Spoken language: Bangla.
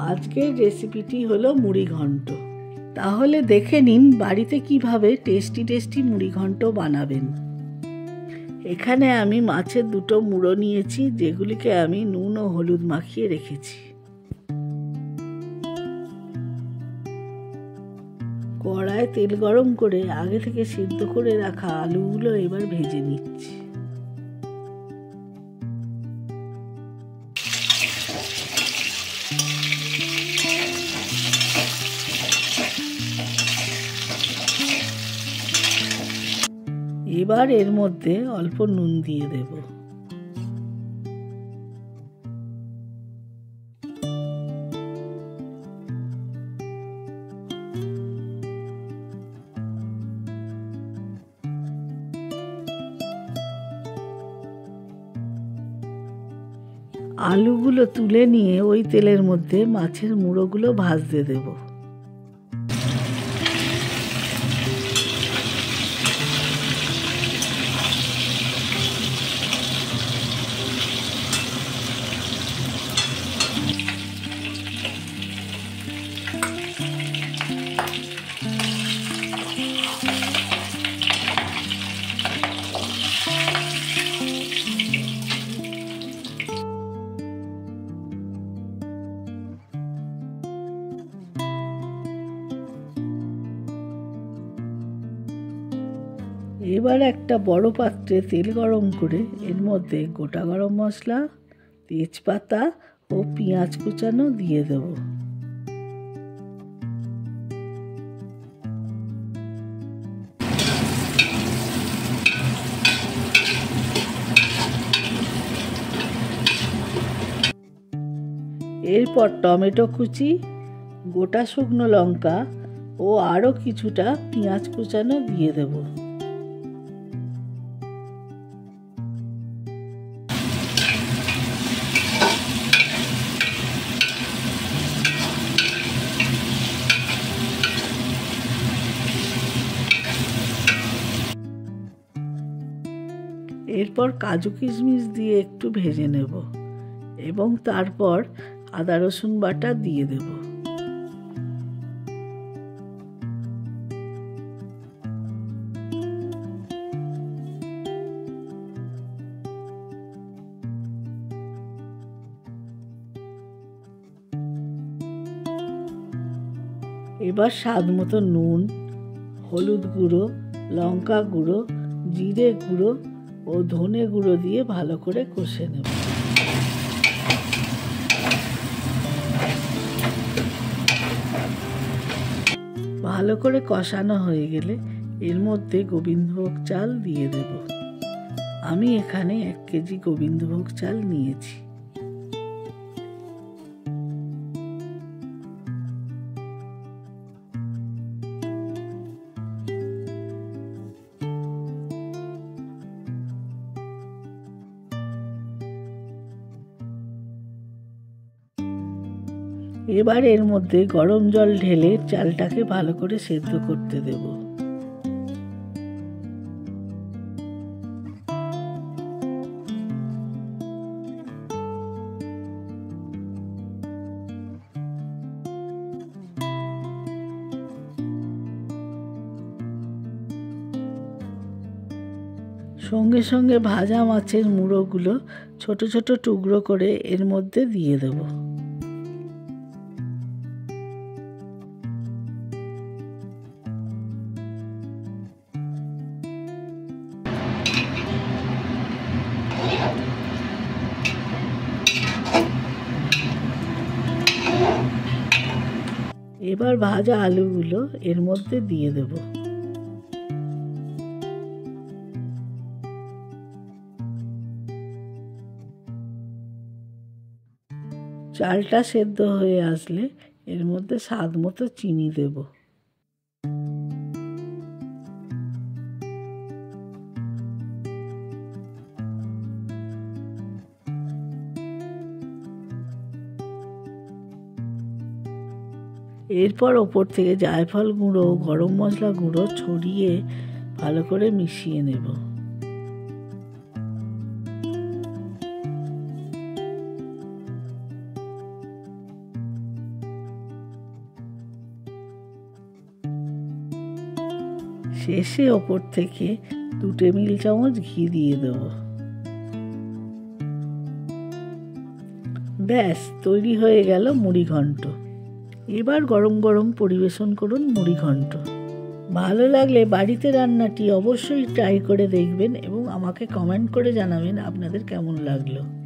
আজকের রেসিপিটি হলো মুড়ি ঘন্ট। তাহলে দেখে নিন বাড়িতে কিভাবে টেস্টি মুড়ি ঘন্ট বানাবেন। এখানে আমি মাছের দুটো মুড়ো নিয়েছি, যেগুলিকে আমি নুন ও হলুদ মাখিয়ে রেখেছি। কড়ায় তেল গরম করে আগে থেকে সিদ্ধ করে রাখা আলুগুলো এবার ভেজে নিচ্ছি। এবার এর মধ্যে অল্প নুন দিয়ে দেব। আলুগুলো তুলে নিয়ে ওই তেলের মধ্যে মাছের মুড়োগুলো ভাজতে দেব। এবার একটা বড় পাত্রে তেল গরম করে এর মধ্যে গোটা গরম মশলা, তেজপাতা ও পেঁয়াজ কুচানো দিয়ে দেব। এরপর টমেটো কুচি, গোটা শুকনো লঙ্কা ও আরও কিছুটা পেঁয়াজ কুচানো দিয়ে দেব। এরপর কাজু কিশমিশ দিয়ে একটু ভেজে নেব এবং তারপর আদা রসুন বাটা দিয়ে দেব। এবার স্বাদ মতো নুন, হলুদ গুঁড়ো, লঙ্কা গুঁড়ো, জিরে গুঁড়ো ও ধনে গুঁড়ো দিয়ে ভালো করে কষে নেব। ভালো করে কষানো হয়ে গেলে এর মধ্যে গোবিন্দভোগ চাল দিয়ে দেব। আমি এখানে 1 কেজি গোবিন্দভোগ চাল নিয়েছি। এবার এর মধ্যে গরম জল ঢেলে চালটাকে ভালো করে সেদ্ধ করতে দেব। সঙ্গে সঙ্গে ভাজা মাছের মুড়োগুলো ছোট ছোট টুকরো করে এর মধ্যে দিয়ে দেব। এবার ভাজা আলুগুলো এর মধ্যে দিয়ে দেব। চালটা সেদ্ধ হয়ে আসলে এর মধ্যে স্বাদ মতো চিনি দেব। এরপর ওপর থেকে জায়ফল গুঁড়ো, গরম মশলা গুঁড়ো ছড়িয়ে ভালো করে মিশিয়ে নেব। শেষে ওপর থেকে 2 টেবিল চামচ ঘি দিয়ে দেবো। ব্যাস তৈরি হয়ে গেল মুড়ি ঘন্ট। এবার গরম গরম পরিবেশন করুন মুড়ি ঘন্ট। ভালো লাগলে বাড়িতে রান্নাটি অবশ্যই ট্রাই করে দেখবেন এবং আমাকে কমেন্ট করে জানাবেন আপনাদের কেমন লাগলো।